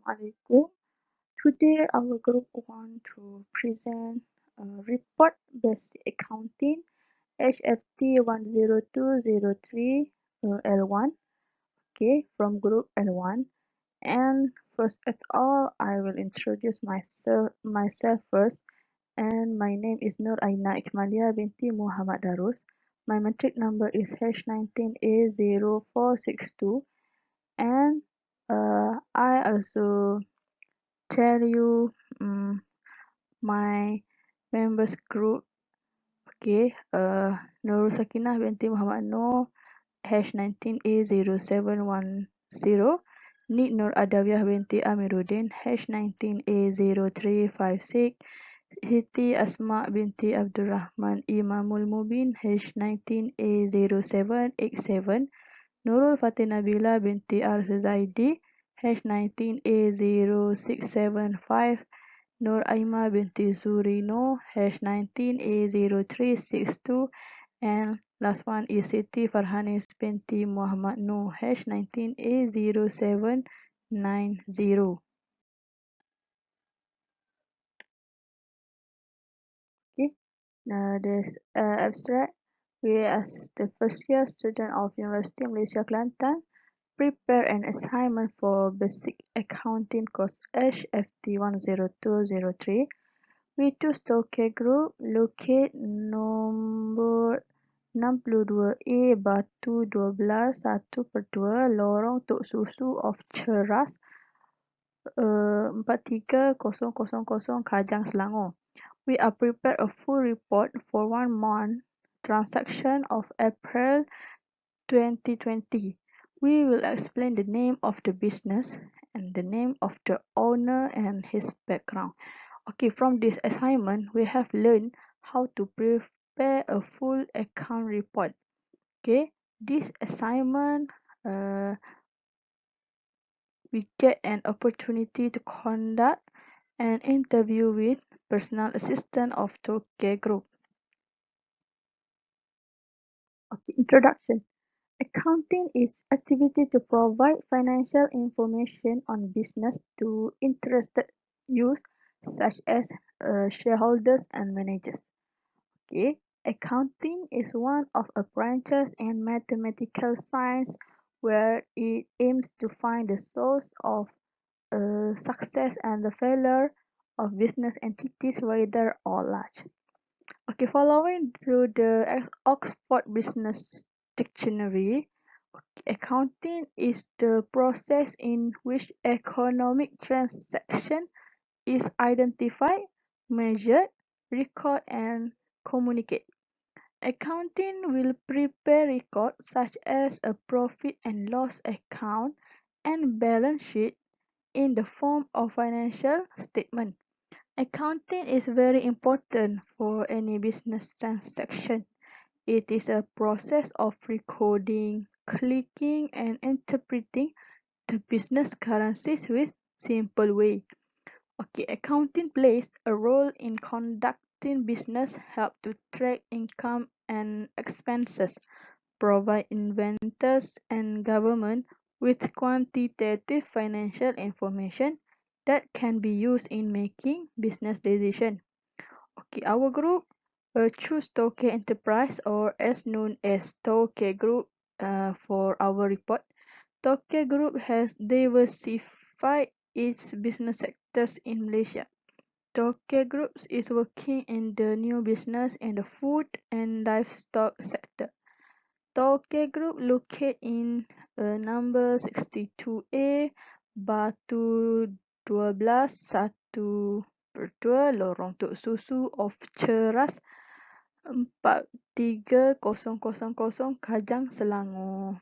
Assalamualaikum. Today our group want to present report basic accounting HFT 10203 L1, okay, from group L1. And first of all, I will introduce myself first. And my name is Nur Aina Ikmalia binti Muhammad Darus. My matric number is H19A0462. And I also tell you my members group. Okay, Nurul Sakinah binti Muhammad Noor H19A0710. Nid Nur Adawiyah binti Amiruddin H19A0356. Siti Asma binti Abdul Rahman Imamul Mubin H19A0787. Nurul Fatih Nabila binti Arsa Zaidi H19A0675. Nur Aima binti Zurino H19A0362. And last one is Siti Farhanis binti Muhammad Noor H19A0790. Okay, now this abstract. We as the first year student of University Malaysia Kelantan prepare an assignment for basic accounting course HFT 10203. We choose Tokyo Group, locate nombor 62A Batu 12 1/2 Lorong Tok Susu of Ceras 43000 Kajang Selangor. We are prepared a full report for 1 month transaction of April 2020. We will explain the name of the business and the name of the owner and his background. Okay, from this assignment, we have learned how to prepare a full account report. Okay, this assignment, we get an opportunity to conduct an interview with personal assistant of Tokyo Group. Okay, introduction. Accounting is activity to provide financial information on business to interested use such as shareholders and managers. Okay, accounting is one of a branches in mathematical science where it aims to find the source of success and the failure of business entities, whether or large. Okay, following through the Oxford Business Dictionary, accounting is the process in which economic transaction is identified, measured, recorded, and communicated. Accounting will prepare records such as a profit and loss account and balance sheet in the form of financial statement. Accounting is very important for any business transaction. It is a process of recording, clicking, and interpreting the business currencies with simple way. Okay, accounting plays a role in conducting business, help to track income and expenses, provide inventors and government with quantitative financial information that can be used in making business decisions. Okay, our group choose Tokyo Enterprise, or as known as Tokyo Group, for our report. Tokyo Group has diversified its business sectors in Malaysia. Tokyo Group is working in the new business in the food and livestock sector. Tokyo Group located in number 62A Batu 12 1/2 Lorong Tok Susu of Ceras 43000 Kajang Selangor.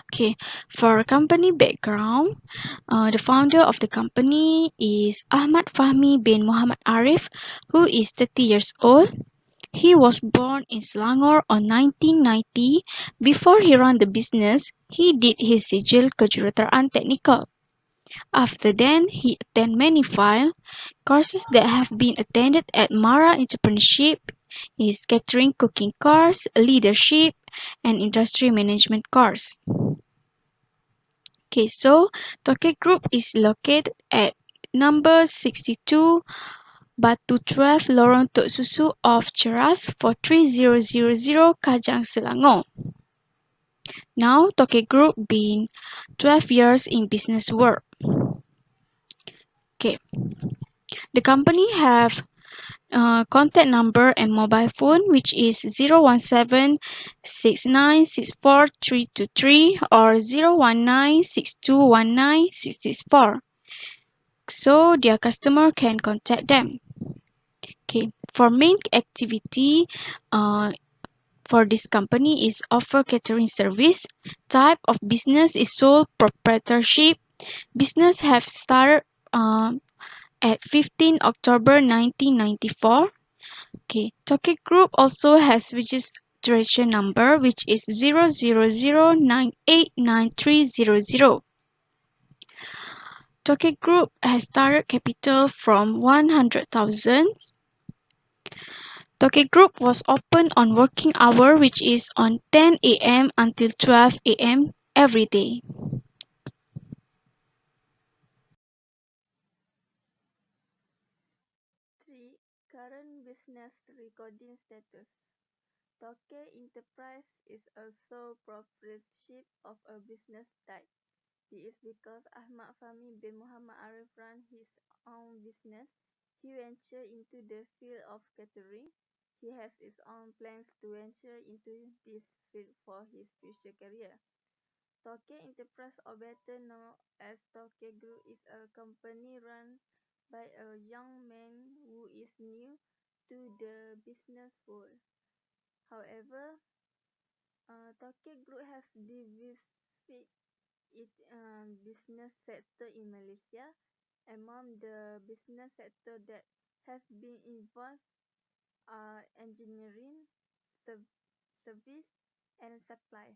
Okay, for company background, the founder of the company is Ahmad Fahmi bin Muhammad Arif, who is 30 years old. He was born in Selangor on 1990. Before he ran the business, he did his sijil kejuruteraan teknikal. After then, he attended many file courses that have been attended at Mara Entrepreneurship, is catering cooking course, leadership, and industry management course. Okay, so Tokyo Group is located at number 62 Batu 12 Lorong Tok Susu off Ceras 43000 Kajang Selangor. Now Tokyo Group been 12 years in business world. Okay, the company have contact number and mobile phone which is 017-6964-323 or 019-6219-664. So their customer can contact them. Okay, for main activity, uh, for this company is offer catering service. Type of business is sole proprietorship. Business have started at 15 October 1994. Okay, Tokyo Group also has registration number which is 000989300. Tokyo Group has started capital from 100,000. Tokyo Group was open on working hour which is on 10 a.m. until 12 a.m. every day. 3. Current business recording status. Tokyo Enterprise is also proprietorship of a business type. This is because Ahmad Fahmi bin Muhammad Arif ran his own business. He ventured into the field of catering. He has his own plans to venture into this field for his future career. Tokyo Enterprise, or better known as Tokyo Group, is a company run by a young man who is new to the business world. However, Tokyo Group has diversified its business sector in Malaysia. Among the business sector that have been involved are engineering, service, and supply.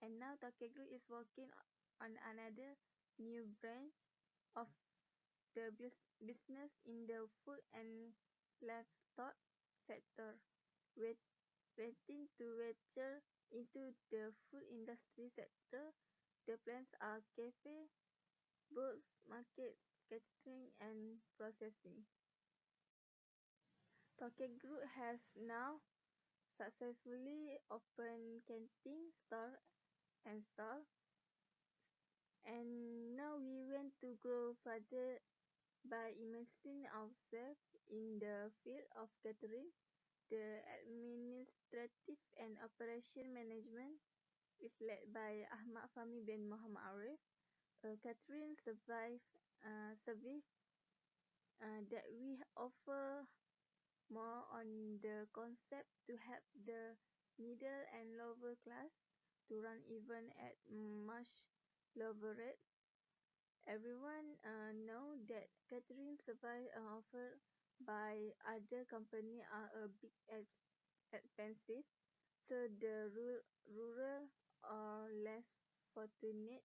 And now Tokyo Group is working on another new branch of the business in the food and livestock sector, wait, waiting to venture into the food industry sector. The plans are cafe, books, market, catering, and processing. Tokyo Group has now successfully opened canteen, store, and stall, and now we want to grow further by immersing ourselves in the field of catering. The administrative and operation management is led by Ahmad Fahmi bin Muhammad Arif. Catering service that we offer more on the concept to help the middle and lower class to run even at much lower rate. Everyone know that catering service offered by other company are a bit expensive, so the rural or less fortunate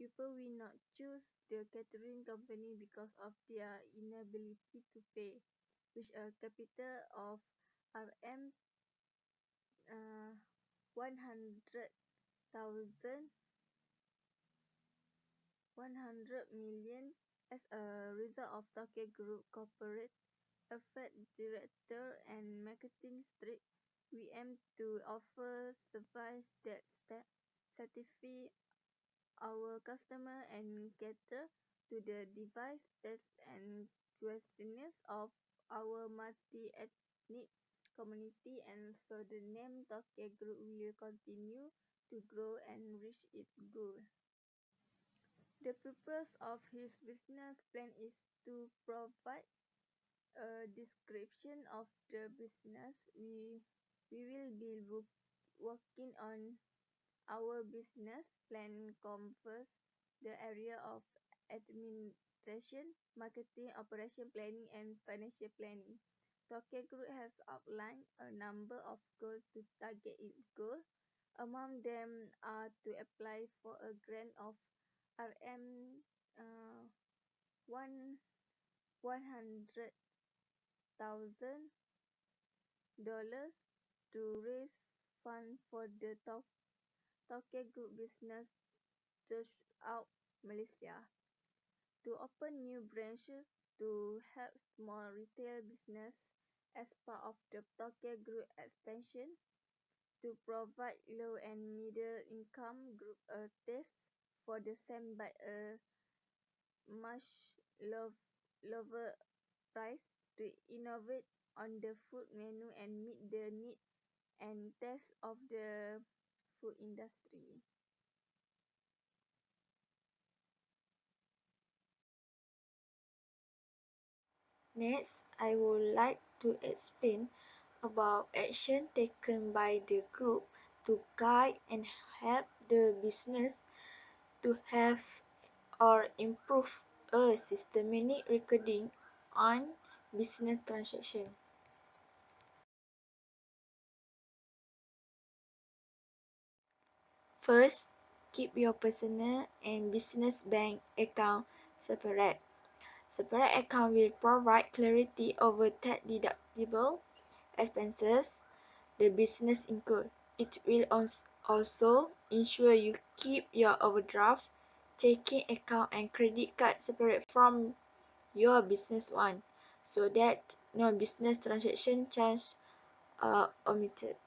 people will not choose the catering company because of their inability to pay, which a capital of RM 100,000 100 million as a result of Tokyo Group corporate affairs director and marketing street. We aim to offer service that satisfy our customer and cater to the device tastes and questions of our multi-ethnic community, and so the name Tokyo Group will continue to grow and reach its goal. The purpose of his business plan is to provide a description of the business we will be working on. Our business plan covers the area of administration, marketing, operation planning, and financial planning. Tokyo Group has outlined a number of goals to target its goal. Among them are to apply for a grant of RM one 100,000 to raise funds for the Tokyo Group business throughout Malaysia, to open new branches to help small retail business as part of the Tokyo Group expansion, to provide low and middle income group a taste for the same by a much lower price, to innovate on the food menu and meet the need and taste of the food industry. Next, I would like to explain about action taken by the group to guide and help the business to have or improve a systematic recording on business transactions. First, keep your personal and business bank account separate. Separate account will provide clarity over tax-deductible expenses the business incur. It will also ensure you keep your overdraft, checking account and credit card separate from your business one, so that no business transaction charges are omitted.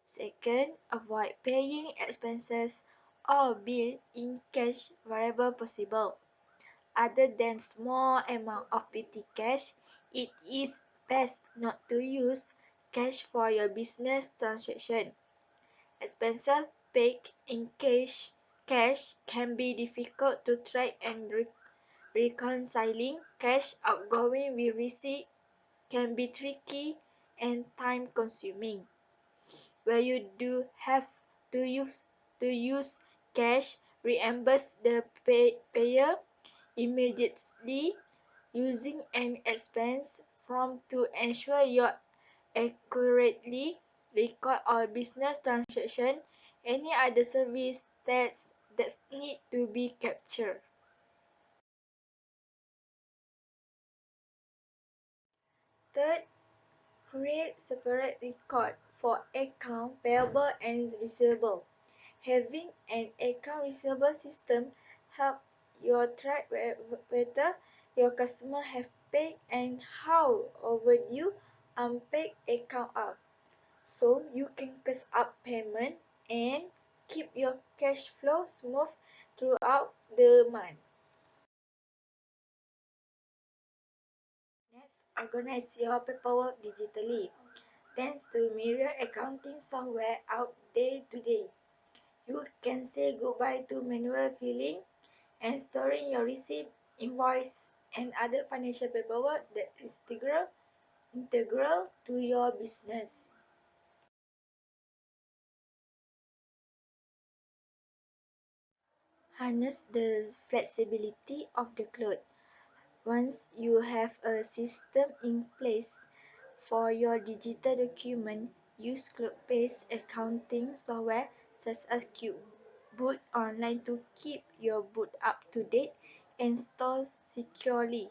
Second, avoid paying expenses or bill in cash wherever possible. Other than small amount of petty cash, it is best not to use cash for your business transaction. Expenses paid in cash can be difficult to track and reconciling cash outgoing with receipt can be tricky and time consuming. Where you do have to use cash, reimburse the payer immediately using an expense form to ensure you accurately record all business transactions. Any other service that need to be captured. Third, create separate record for account payable and receivable. Having an account receivable system help you track whether your customer have paid and how overdue unpaid account are, so you can catch up payment and keep your cash flow smooth throughout the month. Next, organize your paperwork digitally. Thanks to mirror accounting software out day to day, you can say goodbye to manual filling and storing your receipt, invoice, and other financial paperwork that is integral to your business. Harness the flexibility of the cloud. Once you have a system in place for your digital document, use cloud-based accounting software such as QBoot Online to keep your boot up to date and stored securely.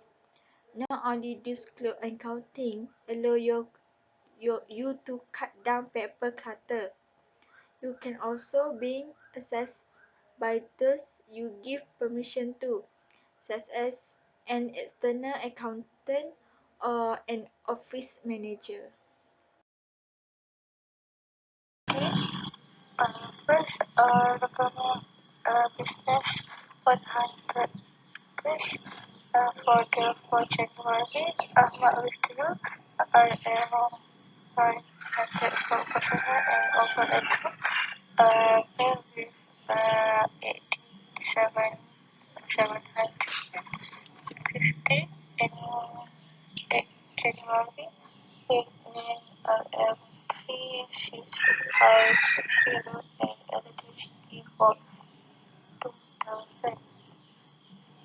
Not only does cloud accounting allow you to cut down paper clutter, you can also be accessed by those you give permission to, such as an external accountant or an office manager. First, recommend business 100 cash for January. Ahmad withdrew around 900 for personal and over pay with 87,750 in January. Evening LM365 and electricity for 2,000.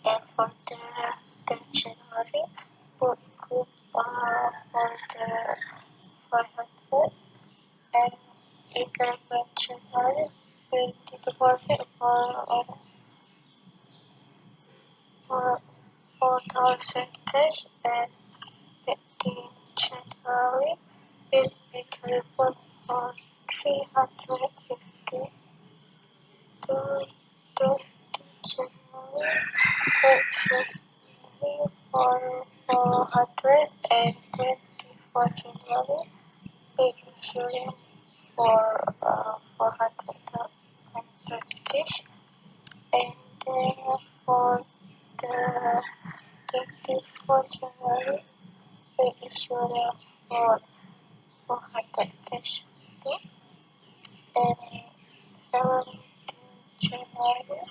And for the January, both group for the 500 and Eagle January will be deposit for 4,000 cash and 15 January will be delivered for 350 to 20 January versus for 424 January paid insurance for 400 cash, and then for the 24 January paid insurance for 400 cash too, and 17 January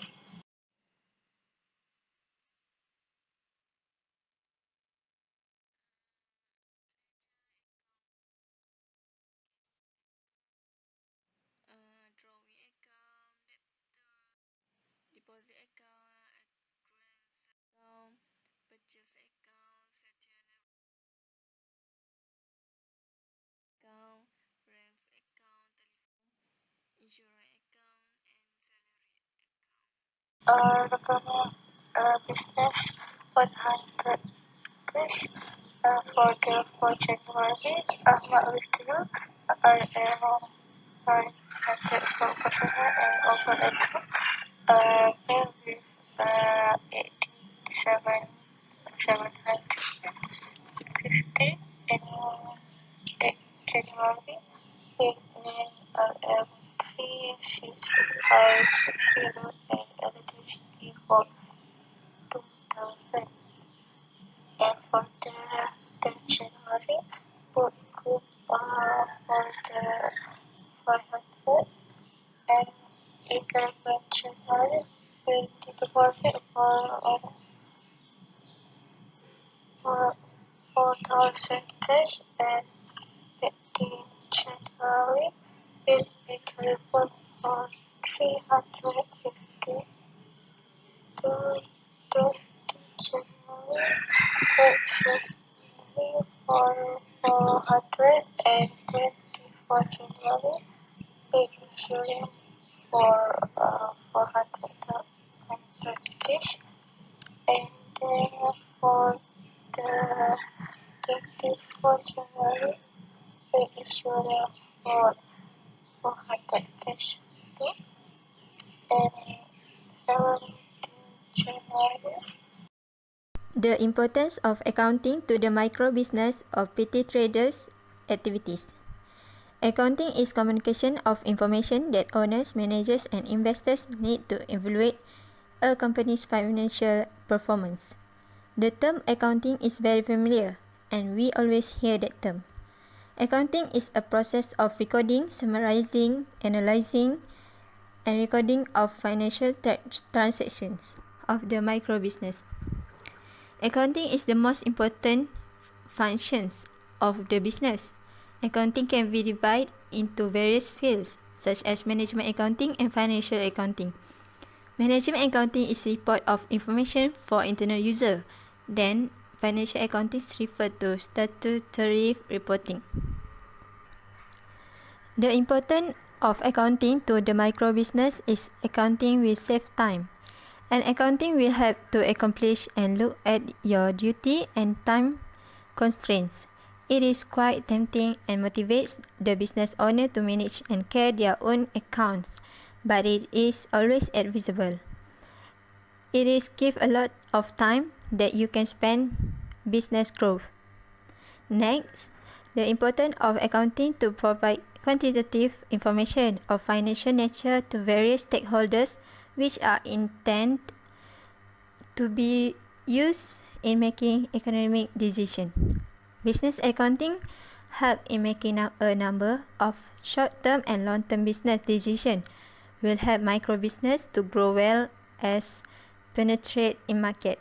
drawing account, deposit account, accruance account, purchase account, settlement account, rents account, telephone, insurance account, and salary account. recommend business 100 cash for the 4 January Ahmad Withdrew RM 500 for personal and open account pay with 87,750 and 8 January payment RM 3650 and electricity for 2,000. And for the 10th January, both group for the 500 and 11th January, we deposit for 4,000 cash, and 15th January, we report for 350 to 20 January versus for 424 January paid insurance for 400 cash, and then for the 24 January paid insurance for 400 cash too, and 17 January. The importance of accounting to the micro business of petty traders' activities. Accounting is communication of information that owners, managers, and investors need to evaluate a company's financial performance. The term accounting is very familiar, and we always hear that term. Accounting is a process of recording, summarizing, analyzing, and recording of financial transactions of the micro business. Accounting is the most important functions of the business. Accounting can be divided into various fields, such as management accounting and financial accounting. Management accounting is report of information for internal user. Then, financial accounting is referred to statutory reporting. The importance of accounting to the micro business is accounting will save time. And accounting will help to accomplish and look at your duty and time constraints. It is quite tempting and motivates the business owner to manage and care their own accounts, but it is always advisable. It is give a lot of time that you can spend business growth. Next, the importance of accounting to provide quantitative information of financial nature to various stakeholders which are intended to be used in making economic decisions. Business accounting help in making up a number of short-term and long-term business decisions, will help micro business to grow well as penetrate in market.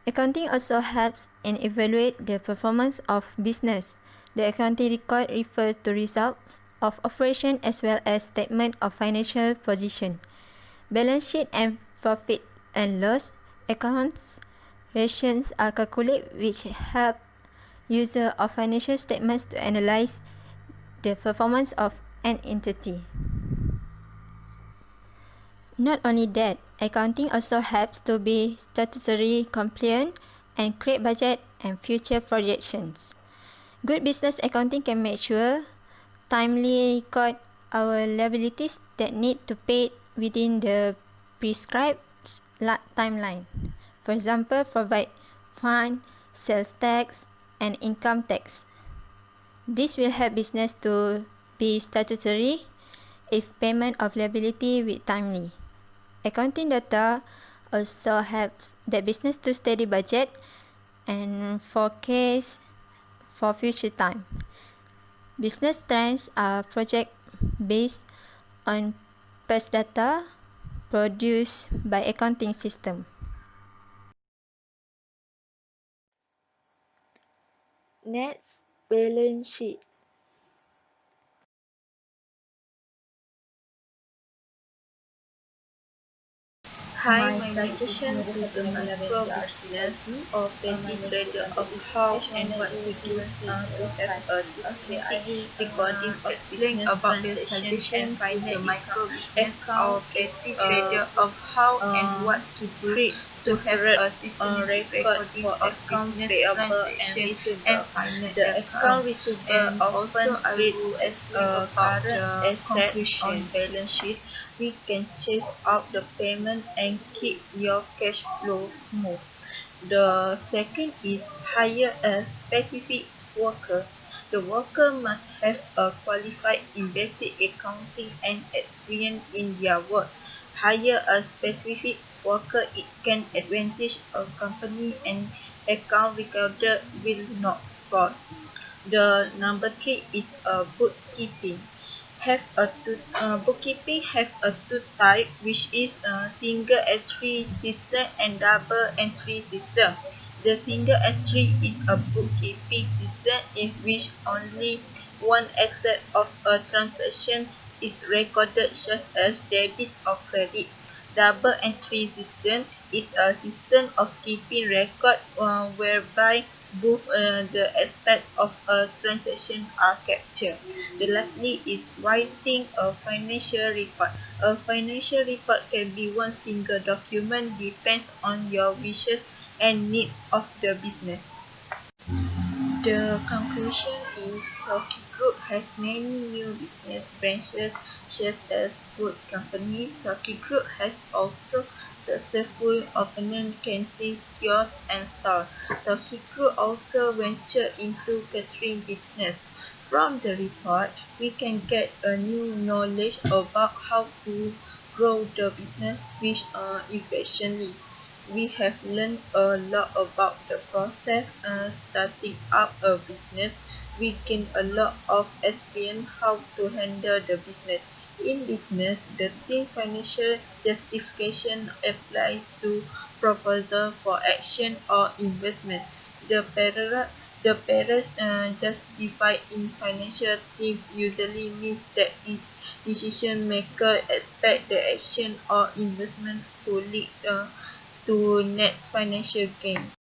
Accounting also helps in evaluate the performance of business. The accounting record refers to results of operation as well as statement of financial position. Balance sheet and profit and loss accounts ratios are calculated which help user of financial statements to analyze the performance of an entity. Not only that, accounting also helps to be statutory compliant and create budget and future projections. Good business accounting can make sure timely record our liabilities that need to pay within the prescribed timeline. For example, provide fund, sales tax, and income tax. This will help business to be statutory if payment of liability with timely. Accounting data also helps the business to steady budget and forecast for future time. Business trends are project based on past data produced by accounting system. Next, balance sheet. Hi, my suggestion to the micro business or petty trader of how and what to do to have a systematic recording of business transaction and the micro business or petty trader of how and what to do to have a systematic recording of business transaction and the account receivable often treated as a current asset on balance sheet. We can chase out the payment and keep your cash flow smooth. The second is hire a specific worker. The worker must have a qualified in basic accounting and experience in their work. Hire a specific worker, it can advantage a company and account recorder will not cost. The number three is bookkeeping. Bookkeeping have a two type, which is single entry system and double entry system. The single entry is a bookkeeping system in which only one aspect of a transaction is recorded, such as debit or credit. Double entry system is a system of keeping record whereby both the aspects of a transaction are captured. The lastly is writing a financial report. A financial report can be one single document, depends on your wishes and needs of the business. The conclusion is Rocky Group has many new business branches such as food company. Rocky Group has also successful opened canteens, kiosks and stores. Rocky Group also ventured into catering business. From the report, we can get a new knowledge about how to grow the business which efficiently. We have learned a lot about the process starting up a business. We gain a lot of experience how to handle the business. In business, the same financial justification applies to proposal for action or investment. The pairs justified in financial terms usually means that its decision maker expect the action or investment to lead to net financial gain.